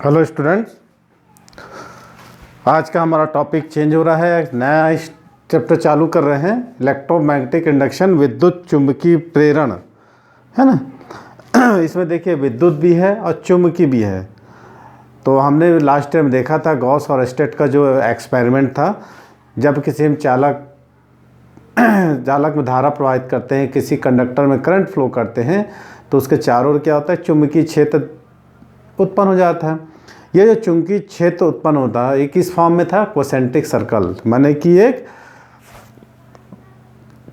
Hello students, आज का हमारा टॉपिक चेंज हो रहा है। एक नया चैप्टर चालू कर रहे हैं, इलेक्ट्रोमैग्नेटिक इंडक्शन, विद्युत चुंबकीय प्रेरण, है ना। इसमें देखिए विद्युत भी है और चुंबकीय भी है। तो हमने लास्ट टाइम देखा था गॉस और स्टेट का जो एक्सपेरिमेंट था, जब किसी हम चालक में धारा प्रवाहित करते हैं, किसी कंडक्टर में करंट फ्लो करते हैं, तो उसके चारों ओर क्या होता है, चुंबकीय क्षेत्र उत्पन्न हो जाता है। ये जो चुंबकीय क्षेत्र उत्पन्न होता है, ये किस फॉर्म में था, कोसेंट्रिक सर्कल, माने कि एक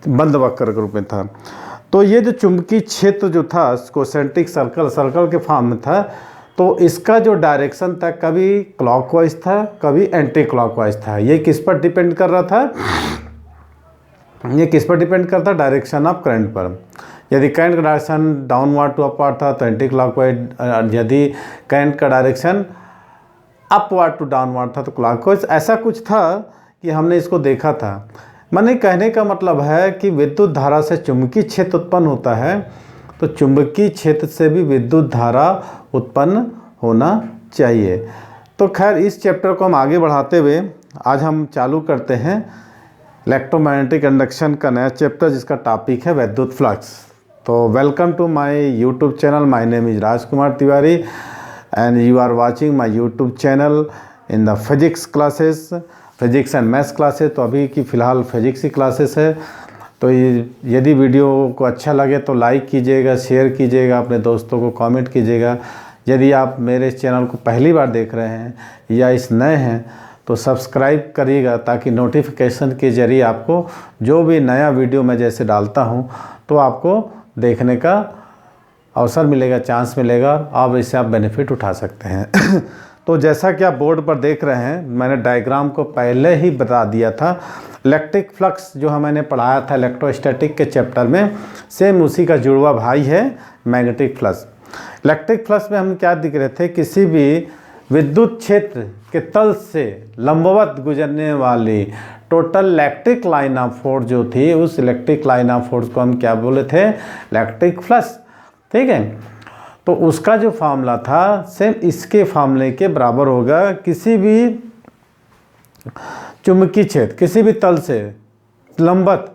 बंद वक्र के रूप में था। तो ये जो चुंबकीय क्षेत्र जो था कोसेंट्रिक सर्कल के फॉर्म में था, तो इसका जो डायरेक्शन था कभी क्लॉकवाइज था, कभी एंटी क्लॉकवाइज था। ये किस पर डिपेंड कर रहा था, ये किस पर डिपेंड करता, डायरेक्शन ऑफ करंट पर। यदि करंट का डायरेक्शन डाउनवर्ड टू अपवर्ड था तो एंटी क्लॉकवाइज, यदि करंट का डायरेक्शन अपवर्ड टू डाउनवर्ड था तो क्लॉकवाइज। ऐसा कुछ था कि हमने इसको देखा था। माने कहने का मतलब है कि विद्युत धारा से चुंबकीय क्षेत्र उत्पन्न होता है, तो चुंबकीय क्षेत्र से भी विद्युत धारा उत्पन्न होना चाहिए। तो खैर, इस चैप्टर को हम आगे बढ़ाते हुए आज हम चालू करते हैं इलेक्ट्रोमैग्नेटिक इंडक्शन का नया चैप्टर, जिसका टॉपिक है विद्युत फ्लक्स। तो welcome to my YouTube channel. My name is Rajkumar Tiwari and you are watching my YouTube channel in the physics classes, physics and maths classes. तो अभी की फ़िलहाल फिजिक्स की क्लासेस है। तो यदि वीडियो को अच्छा लगे तो लाइक कीजिएगा, शेयर कीजिएगा, अपने दोस्तों को कमेंट कीजिएगा। यदि आप मेरे इस चैनल को पहली बार देख रहे हैं या इस नए हैं तो सब्सक्राइब करिएगा, ताकि नोटिफिकेशन के ज़रिए आपको जो भी नया वीडियो मैं जैसे डालता हूं तो आपको देखने का अवसर मिलेगा, चांस मिलेगा, और इससे आप बेनिफिट उठा सकते हैं। तो जैसा कि आप बोर्ड पर देख रहे हैं, मैंने डायग्राम को पहले ही बता दिया था। इलेक्ट्रिक फ्लक्स जो मैंने पढ़ाया था इलेक्ट्रोस्टैटिक के चैप्टर में, सेम उसी का जुड़वा भाई है मैग्नेटिक फ्लक्स। इलेक्ट्रिक फ्लक्स में हम क्या दिख रहे थे, किसी भी विद्युत क्षेत्र के तल से लंबवत गुजरने वाली total electric line of force जो थी, उस इलेक्ट्रिक लाइन ऑफ फोर्स को हम क्या बोले थे, इलेक्ट्रिक फ्लक्स। ठीक है। तो उसका जो फार्मूला था सेम इसके फार्मूले के बराबर होगा। किसी भी चुंबकीय क्षेत्र, किसी भी तल से लंबवत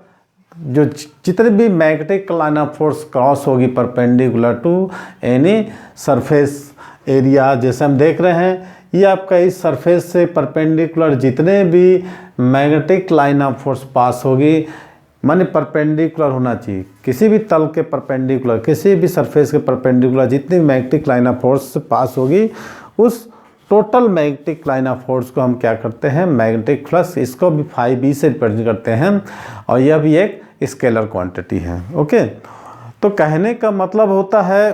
जो जितने भी magnetic line of force cross होगी perpendicular to any surface area, जैसे हम देख रहे हैं, ये आपका इस सरफेस से परपेंडिकुलर जितने भी magnetic line of force pass होगी, माने परपेंडिकुलर होना चाहिए, किसी भी तल के परपेंडिकुलर, किसी भी सरफेस के परपेंडिकुलर जितनी magnetic line of force pass होगी, उस total magnetic line of force को हम क्या करते हैं, मैग्नेटिक फ्लक्स। इसको भी फाई बी से रिप्रेजेंट करते हैं, और यह भी एक स्केलर क्वांटिटी है। ओके। तो कहने का मतलब होता है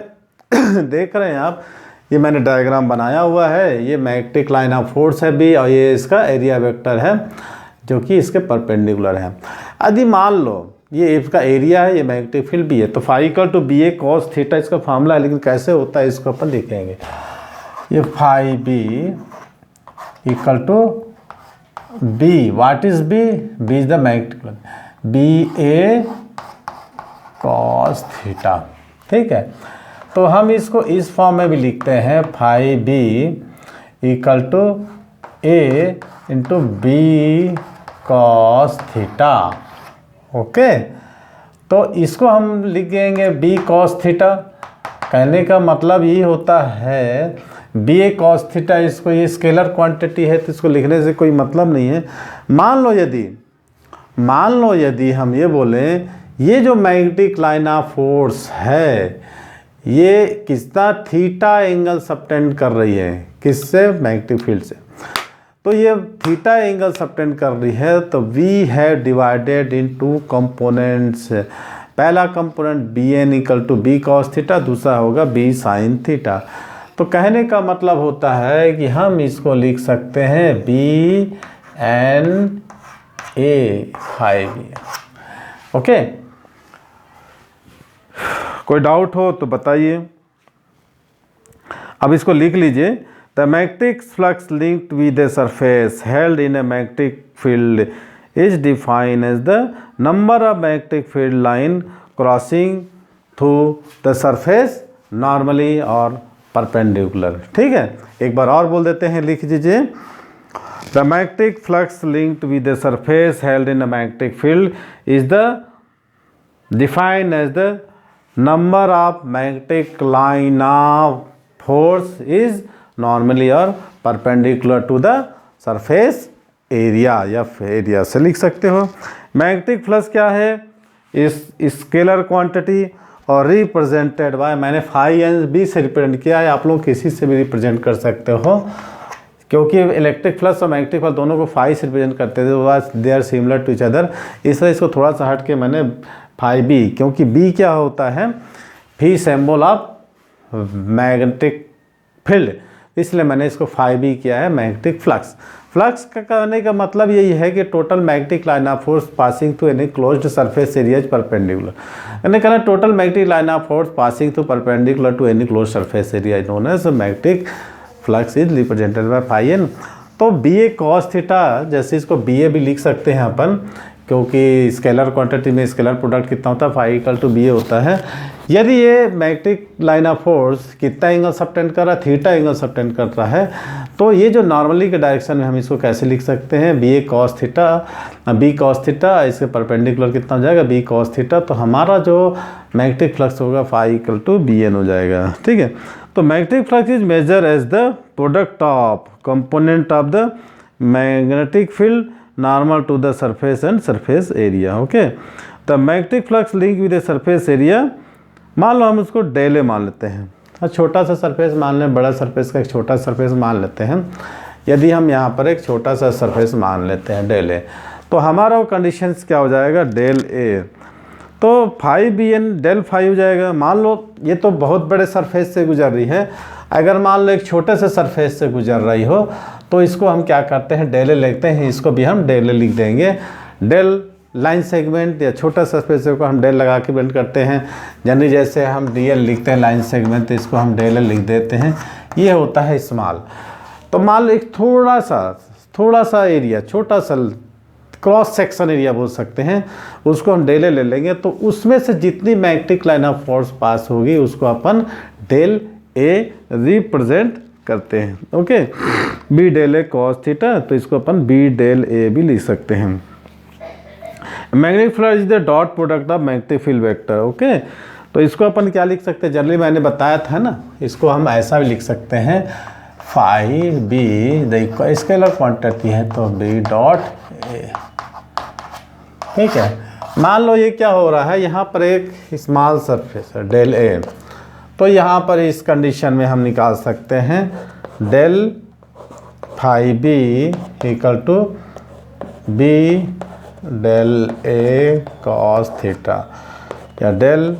देख रहे हैं आप, ये मैंने डायग्राम बनाया हुआ है, ये मैग्नेटिक लाइन ऑफ फोर्स है भी, और ये इसका एरिया वेक्टर है जो कि इसके परपेंडिकुलर है। यदि मान लो ये इसका एरिया है, ये मैग्नेटिक फील्ड भी है, तो phi equal to B A cos theta इसका फार्मूला है। लेकिन कैसे होता है इसको अपन लिखेंगे, ये phi B equal to B, what is B, B is the magnetic, B A cos theta. ठीक है। तो हम इसको इस फॉर्म में भी लिखते हैं, phi B equal to A into B cos theta. Okay. तो इसको हम लिखेंगे बी कॉस थीटा। कहने का मतलब ये होता है बी ए कॉस थीटा, इसको ये स्केलर क्वांटिटी है तो इसको लिखने से कोई मतलब नहीं है। मान लो यदि हम ये बोलें, ये जो मैग्नेटिक लाइन ऑफ फोर्स है ये कितना थीटा एंगल सबटेंड कर रही है, किससे, मैग्नेटिक फील्ड से। तो ये थीटा एंगल सबटेंड कर रही है, तो वी है डिवाइडेड इन टू कंपोनेंट्स। पहला component B N equal to B cos theta, दूसरा होगा बी साइन थीटा। तो कहने का मतलब होता है कि हम इसको लिख सकते हैं B N A phi B. Okay. कोई डाउट हो तो बताइए। अब इसको लिख लीजिए, the magnetic flux linked with a surface held in a magnetic field is defined as the number of magnetic field line crossing through the surface normally और perpendicular. ठीक है, एक बार और बोल देते हैं, लिख दीजिए। The magnetic flux linked with the surface held in the magnetic field is the defined as the number of magnetic line of force is normally और perpendicular to the surface area, या एरिया से लिख सकते हो। Magnetic flux क्या है? Is scalar quantity और represented by, मैंने फाई एन बी से रिप्रेजेंट किया है, आप लोग किसी से भी रिप्रेजेंट कर सकते हो, क्योंकि इलेक्ट्रिक फ्लक्स और मैग्नेटिक फ्लक्स दोनों को फाई से रिप्रेजेंट करते थे, they are similar to each other, इसलिए इसको थोड़ा सा हट के मैंने फाई बी, क्योंकि बी क्या होता है? फी सिंबल ऑफ मैग्नेटिक फील्ड, इसलिए मैंने इसको फाई बी किया है मैग्नेटिक फ्लक्स। फ्लक्स का कहने का मतलब यही है कि total magnetic line of force passing through any closed surface area is perpendicular. यानी कहना total magnetic line of force passing through perpendicular to any closed surface area is known as magnetic flux is represented by phi N. तो B A cos theta, जैसे इसको B ए भी लिख सकते हैं अपन, क्योंकि स्केलर क्वांटिटी में स्केलर प्रोडक्ट कितना होता है? फाई इक्वल टू बी ए होता है। यदि ये मैग्नेटिक लाइन ऑफ फोर्स कितना एंगल सबटेंड कर रहा है? थीटा एंगल सबटेंड कर रहा है, तो ये जो नॉर्मली के डायरेक्शन में हम इसको कैसे लिख सकते हैं? B A cos theta, B cos theta, इसके परपेंडिकुलर कितना हो जाएगा? B cos theta. तो हमारा जो मैग्नेटिक फ्लक्स होगा phi equal to B N हो जाएगा। ठीक है, तो magnetic flux is measure as the product of component of the magnetic field normal to the surface and surface area. Okay, the magnetic flux link with the surface area, मान लो हम उसको del A मान लेते हैं, छोटा सा surface मान लें, बड़ा सरफेस का एक छोटा सरफेस मान लेते हैं। यदि हम यहाँ पर एक छोटा सा सरफेस मान लेते हैं डेल ए, तो हमारा वो कंडीशंस क्या हो जाएगा? डेल ए, तो phi B N del phi हो जाएगा। मान लो ये तो बहुत बड़े सरफेस से गुजर रही है, अगर मान लो एक छोटे से सरफेस से गुजर रही हो, तो इसको हम क्या करते हैं? डेल ए लिखते हैं, इसको भी हम डेल ए लिख देंगे। डेल लाइन सेगमेंट या छोटा सरफेस को हम डेल लगा के ब्लेंड करते हैं, यानी जैसे हम डी एल लिखते हैं लाइन सेगमेंट, तो इसको हम डेल एल लिख देते हैं। ये होता है स्मॉल। तो मान लो एक थोड़ा सा एरिया, छोटा सा क्रॉस सेक्शन एरिया बोल सकते हैं, उसको हम डेल ए ले लेंगे, तो उसमें से जितनी magnetic line of force pass होगी उसको अपन डेल ए रिप्रेजेंट करते हैं। Okay, B del A cos theta, तो इसको अपन बी डेल ए भी लिख सकते हैं। Magnetic flux is the dot product of magnetic field vector. Okay, तो इसको अपन क्या लिख सकते हैं? जनरली मैंने बताया था ना, इसको हम ऐसा भी लिख सकते हैं, phi B the scalar quantity है तो बी डॉट ए। ठीक है, मान लो ये क्या हो रहा है, यहाँ पर एक स्मॉल सरफेस है डेल ए, तो यहाँ पर इस कंडीशन में हम निकाल सकते हैं del phi B equal to B del A cos theta, या del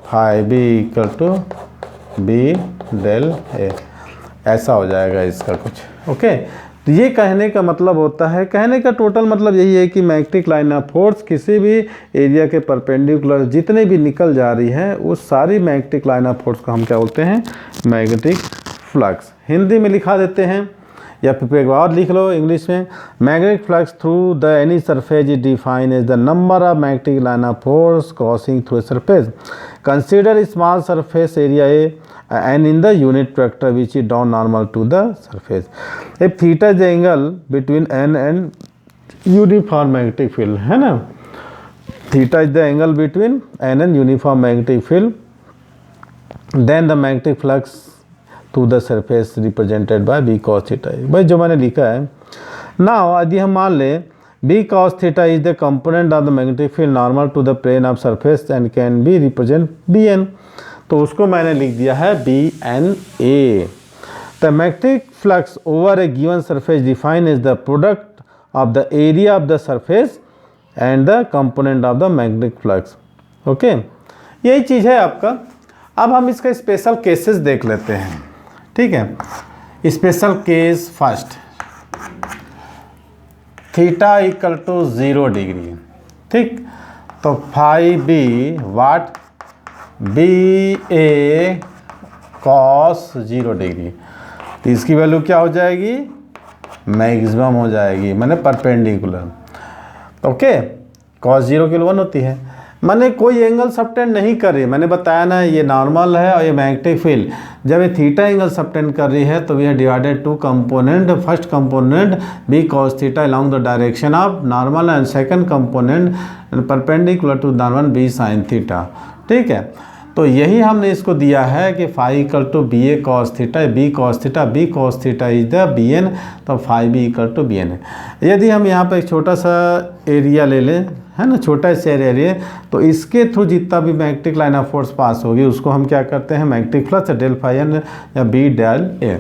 phi B equal to B del A, ऐसा हो जाएगा इसका कुछ। ओके, तो ये कहने का मतलब होता है, कहने का टोटल मतलब यही है कि मैग्नेटिक लाइन ऑफ फोर्स किसी भी एरिया के परपेंडिकुलर जितने भी निकल जा रही है, उस सारी मैग्नेटिक लाइन ऑफ फोर्स को हम क्या बोलते हैं? Magnetic flux. हिंदी में लिखा देते हैं, या फिर एक बार लिख लो इंग्लिश में, magnetic flux through the any surface is defined as the number of magnetic line of force crossing through a surface. Consider small surface area A and in the unit vector which is down normal to the surface. If theta is the angle between n and uniform magnetic field, है ना? Theta is the angle between n and uniform magnetic field, then the magnetic flux to the surface represented by b cos theta. भाई जो मैंने लिखा है, now यदि हम मान लें b cos theta is the component of the magnetic field normal to the plane of surface and can be represent bn, तो उसको मैंने लिख दिया है B N A. The magnetic flux over a given surface define is the product of the area of the surface and the component of the magnetic flux. Okay, यही चीज़ है आपका। अब हम इसका स्पेशल केसेस देख लेते हैं। ठीक है, special case first, theta equal to 0 degree. ठीक, तो phi B what B A cos 0 degree, तो इसकी वैल्यू क्या हो जाएगी? मैक्सिमम हो जाएगी, मैंने परपेंडिकुलर। ओके, कॉस 0 की वैल्यू 1 होती है। मैंने कोई एंगल सबटेंड नहीं कर रही, मैंने बताया ना ये नॉर्मल है और ये मैग्नेटिक फील्ड। जब ये थीटा एंगल सबटेंड कर रही है तो वी है divided to component, first component B cos theta along the direction of normal and second component perpendicular to normal B sine theta. ठीक है, तो यही हमने इसको दिया है कि phi equal to B A cos theta, B cos theta, B cos theta is the B N, तो phi B equal to B N है। यदि हम यहाँ पर एक छोटा सा एरिया ले लें, है ना, छोटा सा एरिया, तो इसके थ्रू जितना भी magnetic line of force pass होगी उसको हम क्या करते हैं, magnetic flux del phi N या बी डेल ए।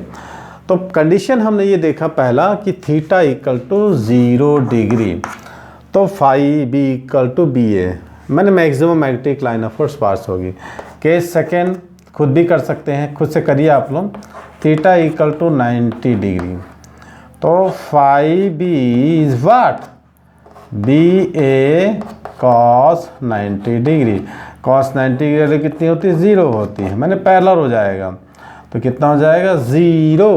तो कंडीशन हमने ये देखा पहला कि थीटा इक्वल टू 0 डिग्री, तो phi B equal to B A, मैंने maximum magnetic line of force pass होगी। केस सेकेंड खुद भी कर सकते हैं, खुद से करिए आप लोग। थीटा इक्वल टू 90 डिग्री, तो phi B is what, B A cos 90 degree. Cos 90 degree कितनी होती है, 0 होती है, मैंने पैरेलल हो जाएगा, तो कितना हो जाएगा 0,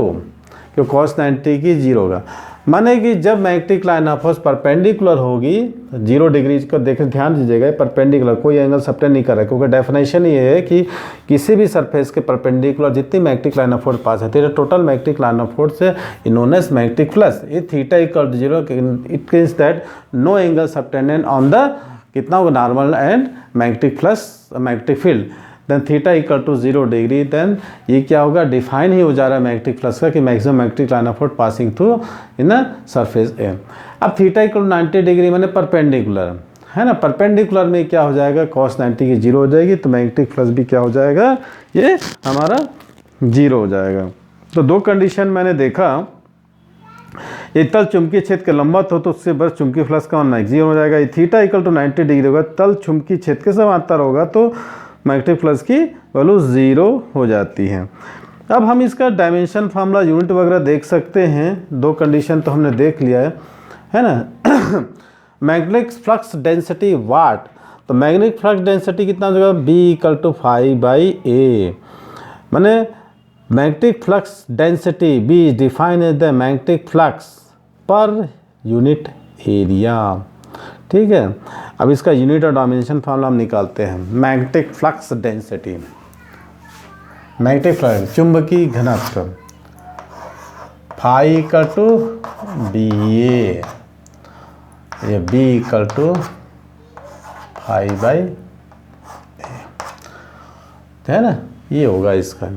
क्योंकि कॉस 90 की 0 होगा। माने कि जब magnetic line of force perpendicular होगी 0 डिग्री को देखें, ध्यान दीजिएगा, परपेंडिकुलर, कोई एंगल सबटेंड नहीं कर रहा है, क्योंकि डेफिनेशन ये है कि किसी भी सरफेस के परपेंडिकुलर जितनी magnetic line of force pass है, तो total magnetic line of force है नोन एज मैग्नेटिक फ्लक्स। ये theta equal to 0, it means that no angle subtended on the कितना होगा, normal and magnetic flux, magnetic field. Then theta equal to 0 degree, then ये क्या होगा, define ही हो जा रहा है मैग्नेटिक फ्लक्स का कि maximum magnetic line of force passing through in the surface A. अब थीटा इक्वल 90 डिग्री मैंने परपेंडिकुलर है ना, परपेंडिकुलर में क्या हो जाएगा, cos 90 की 0 हो जाएगी, तो मैग्नेटिक फ्लक्स भी क्या हो जाएगा, ये हमारा 0 हो जाएगा। तो दो कंडीशन मैंने देखा, ये तल चुंबकीय क्षेत्र के लंबवत हो तो उससे बस चुंबकीय फ्लक्स का मैक्सिमम हो जाएगा। ये थीटा इक्वल टू 90 डिग्री होगा, तल चुंबकीय क्षेत्र के समांतर होगा तो मैग्नेटिक फ्लक्स की वैल्यू 0 हो जाती है। अब हम इसका डायमेंशन फार्मूला यूनिट वगैरह देख सकते हैं। दो कंडीशन तो हमने देख लिया है ना। मैग्नेटिक फ्लक्स डेंसिटी वाट, तो मैग्नेटिक फ्लक्स डेंसिटी कितना हो जाएगा, B equal to phi by A. मैंने magnetic flux density B is define as the magnetic flux per unit area. ठीक है, अब इसका यूनिट और डायमेंशन फार्मूला हम निकालते हैं। Magnetic flux density, magnetic flux चुंबकीय घनत्व, phi equal to B A, ये B equal to phi by A, है ना, ये होगा इसका।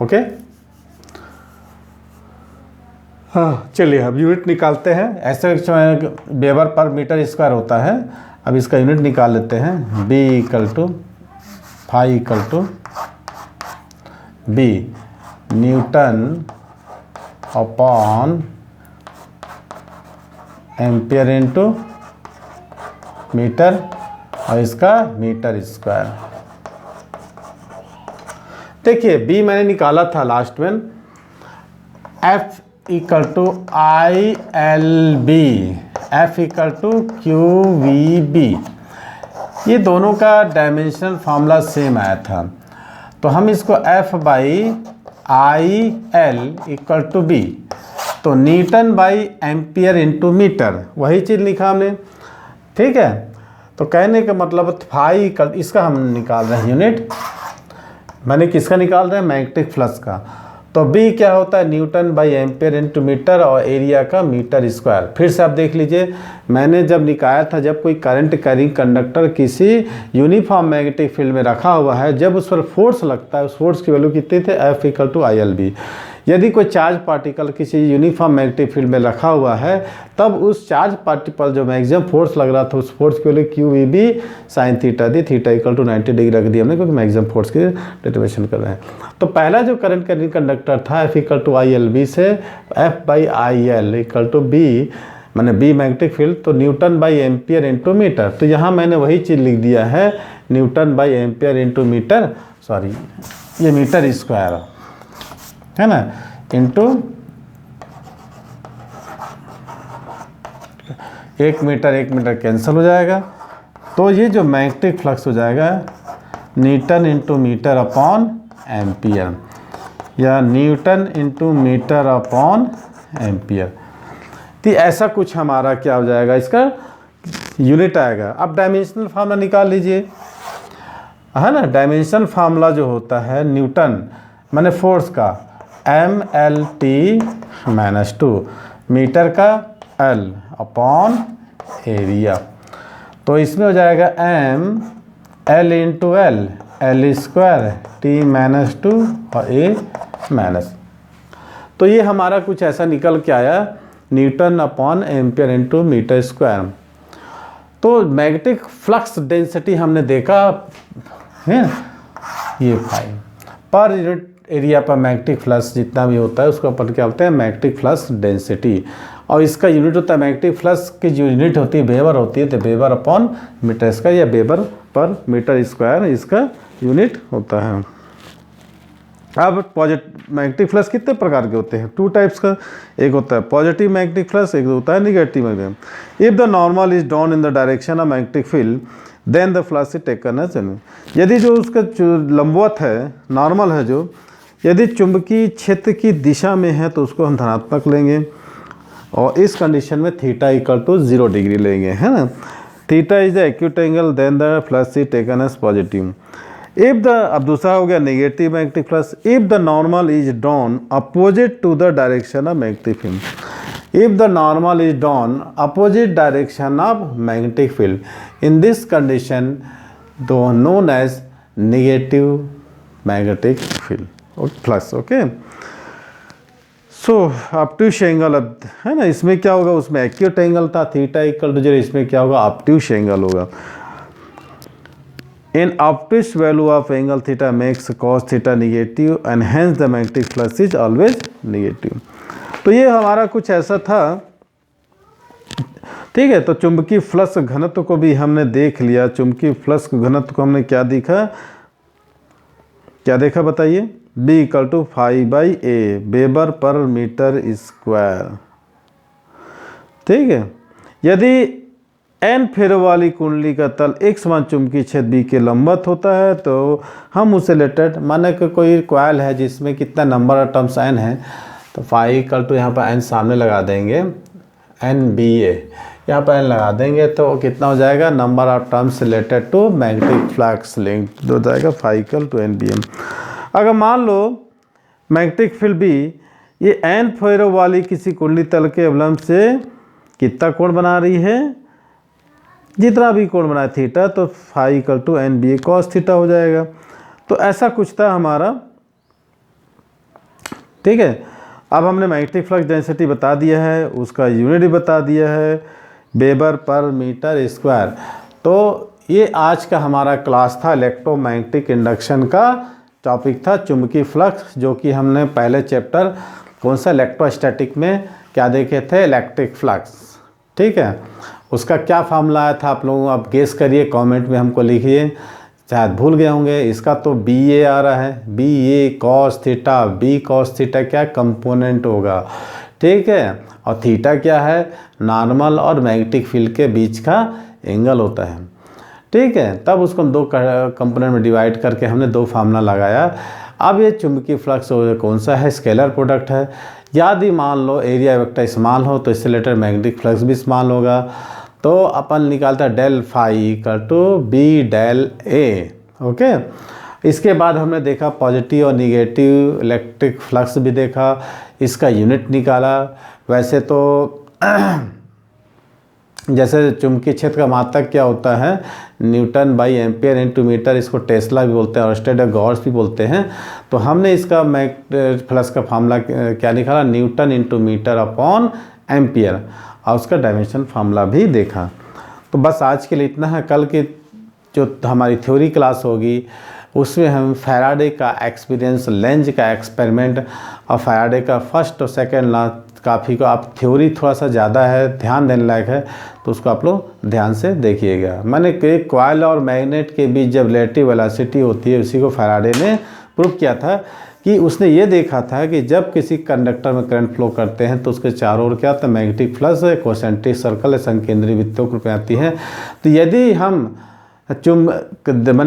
ओके, हाँ चलिए अब यूनिट निकालते हैं। ऐसे वेबर पर मीटर स्क्वायर होता है, अब इसका यूनिट निकाल लेते हैं। B equal to phi equal to B newton upon ampere into metre, और इसका मीटर स्क्वायर। देखिए बी मैंने निकाला था लास्ट में, F equal to I L B, F equal to Q V B, ये दोनों का डायमेंशनल फार्मूला सेम आया था। तो हम इसको F by I L equal to B, तो newton by ampere into metre, वही चीज़ लिखा हमने। ठीक है, तो कहने का मतलब फाई इक्वल, इसका हम निकाल रहे हैं यूनिट, मैंने किसका निकाल रहे हैं, मैग्नेटिक फ्लक्स का। तो बी क्या होता है, newton by ampere into metre, और एरिया का मीटर स्क्वायर। फिर से आप देख लीजिए, मैंने जब निकाला था, जब कोई करंट कैरिंग कंडक्टर किसी यूनिफॉर्म मैग्नेटिक फील्ड में रखा हुआ है, जब उस पर फोर्स लगता है, उस फोर्स की वैल्यू कितनी थी, F equal to I L B. यदि कोई चार्ज पार्टिकल किसी यूनिफॉर्म मैग्नेटिक फील्ड में रखा हुआ है, तब उस चार्ज पार्टिकल जो मैक्सिमम फोर्स लग रहा था, उस फोर्स की value Q V B sine theta दी, थीटा इक्वल टू 90 डिग्री रख दी हमने, क्योंकि मैक्सिमम फोर्स की डेरिवेशन कर रहे हैं। तो पहला जो करंट कैरिंग कंडक्टर था, F equal to I L B से F by I L equal to B, मैंने बी मैग्नेटिक फील्ड, तो newton by ampere into metre. तो यहाँ मैंने वही चीज़ लिख दिया है, newton by ampere into metre, sorry ये मीटर स्क्वायर है ना, इंटू 1 मीटर कैंसिल हो जाएगा। तो ये जो मैग्नेटिक फ्लक्स हो जाएगा newton into metre upon ampere, या newton into metre upon ampere. तो ऐसा कुछ हमारा क्या हो जाएगा, इसका यूनिट आएगा। अब डायमेंशनल फार्मूला निकाल लीजिए, है ना। डायमेंशनल फार्मूला जो होता है न्यूटन माने फोर्स का MLT-2 मीटर का L अपॉन एरिया, तो इसमें हो जाएगा ML into L square T-2 और A माइनस। तो ये हमारा कुछ ऐसा निकल के आया newton upon ampere into metre square. तो मैग्नेटिक फ्लक्स डेंसिटी हमने देखा है, ये फाइन पर यूनिट एरिया पर मैग्नेटिक फ्लक्स जितना भी होता है उसको अपन क्या बोलते हैं, मैग्नेटिक फ्लक्स डेंसिटी। और इसका यूनिट होता है, मैग्नेटिक फ्लक्स की जो यूनिट होती है वेबर होती है, तो वेबर अपॉन मीटर स्क्वायर या वेबर पर मीटर स्क्वायर इसका यूनिट होता है। अब मैग्नेटिक फ्लक्स कितने प्रकार के होते हैं, 2 टाइप्स का, एक होता है पॉजिटिव मैग्नेटिक फ्लक्स, एक होता है negative magnetic. If the normal is down in the direction of magnetic field then the flux is taken as N. यदि जो उसका लंबवत है, नॉर्मल है जो, यदि चुंबकीय क्षेत्र की दिशा में है तो उसको हम धनात्मक लेंगे, और इस कंडीशन में थीटा इक्वल टू 0 डिग्री लेंगे, है ना। Theta is the acute angle then the flux is taken as positive. If the, अब दूसरा हो गया negative magnetic flux, if the normal is down opposite to the direction of magnetic field. If the normal is down opposite direction of magnetic field, in this condition दो known as negative magnetic field flux. Okay, so obtuse angle, अब है ना, इसमें क्या होगा, उसमें acute angle था theta equal to 0, इसमें क्या होगा, ऑब्ट्यूस एंगल होगा। In obtuse value of angle theta makes cos theta negative and hence the magnetic flux is always negative। तो ये हमारा कुछ ऐसा था, ठीक है। तो चुंबकीय फ्लक्स घनत्व को भी हमने देख लिया। चुंबकीय फ्लक्स घनत्व को हमने क्या देखा बताइए, B equal to phi by A weber per metre square, ठीक है। यदि एन फेरो वाली कुंडली का तल एक समान चुंबकीय क्षेत्र बी के लंबवत होता है तो हम उसे रिलेटेड, माने कि कोई कॉइल है जिसमें कितना नंबर ऑफ टर्म्स एन है, तो फाई इक्वल टू यहाँ पर एन सामने लगा देंगे, NBA यहाँ पर एन लगा देंगे, तो कितना हो जाएगा, number of turns related to magnetic flux link हो जाएगा फाई इक्वल टू NBM। अगर मान लो मैग्नेटिक फील्ड भी ये एन फेरो वाली किसी कुंडली तल के अवलंब से कितना कोण बना रही है, जितना भी कोण बनाए थीटा, तो phi equal to NBA cos theta हो जाएगा। तो ऐसा कुछ था हमारा, ठीक है। अब हमने मैग्नेटिक फ्लक्स डेंसिटी बता दिया है, उसका यूनिट भी बता दिया है, वेबर पर मीटर स्क्वायर। तो ये आज का हमारा क्लास था, इलेक्ट्रोमैग्नेटिक इंडक्शन का टॉपिक था चुंबकीय फ्लक्स, जो कि हमने पहले चैप्टर कौन सा इलेक्ट्रोस्टैटिक में क्या देखे थे, इलेक्ट्रिक फ्लक्स, ठीक है। उसका क्या फार्मूला आया था आप लोगों, आप गेस करिए, कमेंट में हमको लिखिए, शायद भूल गए होंगे। इसका तो BA आ रहा है, BA cos theta, B cos theta क्या कंपोनेंट होगा, ठीक है। और थीटा क्या है, नॉर्मल और मैग्नेटिक फील्ड के बीच का एंगल होता है, ठीक है। तब उसको हम 2 कंपोनेंट में डिवाइड करके हमने 2 फार्मूला लगाया। अब ये चुंबकीय फ्लक्स कौन सा है, स्केलर प्रोडक्ट है। यदि मान लो एरिया वेक्टर स्मॉल हो तो इससे रिलेटेड मैग्नेटिक फ्लक्स भी स्मॉल होगा, तो अपन निकालता है del phi equal to B del A। Okay, इसके बाद हमने देखा पॉजिटिव और निगेटिव इलेक्ट्रिक फ्लक्स भी देखा, इसका यूनिट निकाला। वैसे तो जैसे चुंबकीय क्षेत्र का मात्रक क्या होता है, newton by ampere into metre, इसको टेस्ला भी बोलते हैं और स्टेड गॉर्स भी बोलते हैं। तो हमने इसका फ्लक्स का फार्मूला क्या निकाला, newton into metre upon ampere, और उसका डायमेंशन फार्मूला भी देखा। तो बस आज के लिए इतना है। कल की जो हमारी थ्योरी क्लास होगी उसमें हम फैराडे का एक्सपीरियंस, लेंज का एक्सपेरिमेंट और फैराडे का फर्स्ट और सेकेंड लॉ, काफ़ी को आप थ्योरी थोड़ा सा ज़्यादा है, ध्यान देने लायक है, तो उसको आप लोग ध्यान से देखिएगा। मैंने एक कॉइल और मैग्नेट के बीच जब रिलेटिव वेलोसिटी होती है, उसी को फैराडे ने प्रूव किया था कि उसने ये देखा था कि जब किसी कंडक्टर में करंट फ्लो करते हैं तो उसके चारों ओर क्या होता है, मैग्नेटिक फ्लक्स, कॉन्सेंट्रिक सर्कल, संकेंद्रीय वृत्तों के रूप में आती है। तो यदि हम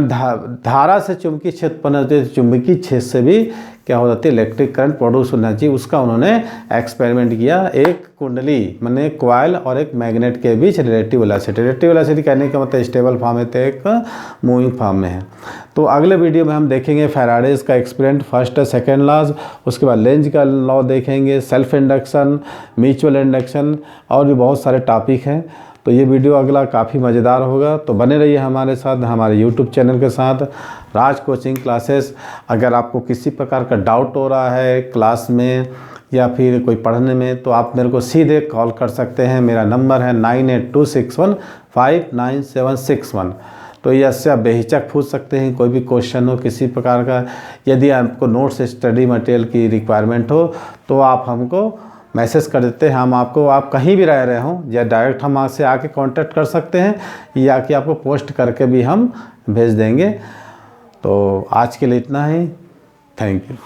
धारा से चुंबकीय क्षेत्र उत्पन्न होते हैं, चुंबकीय क्षेत्र से भी क्या हो जाती है, इलेक्ट्रिक करंट प्रोड्यूस होना चाहिए। उसका उन्होंने एक्सपेरिमेंट किया। एक कुंडली माने कॉइल और एक मैग्नेट के बीच रिलेटिव वेलोसिटी कहने का मतलब स्टेबल फॉर्म है तो एक मूविंग फॉर्म में है। तो अगले वीडियो में हम देखेंगे फैराडेज का एक्सपेरिमेंट, फर्स्ट सेकंड लॉज, उसके बाद लेंज का लॉ देखेंगे, सेल्फ इंडक्शन, म्यूचुअल इंडक्शन और भी बहुत सारे टॉपिक हैं। तो ये वीडियो अगला काफ़ी मज़ेदार होगा, तो बने रहिए हमारे साथ, हमारे यूट्यूब चैनल के साथ, राज कोचिंग क्लासेस। अगर आपको किसी प्रकार का डाउट हो रहा है क्लास में या फिर कोई पढ़ने में, तो आप मेरे को सीधे कॉल कर सकते हैं। मेरा नंबर है 9826159761। तो ये इससे आप बेहिचक पूछ सकते हैं, कोई भी क्वेश्चन हो किसी प्रकार का। यदि आपको नोट्स स्टडी मटेरियल की रिक्वायरमेंट हो तो आप हमको मैसेज कर देते हैं, हम आपको, आप कहीं भी रह रहे हों, या डायरेक्ट हम आपसे आके कांटेक्ट कर सकते हैं, या कि आपको पोस्ट करके भी हम भेज देंगे। तो आज के लिए इतना ही, थैंक यू।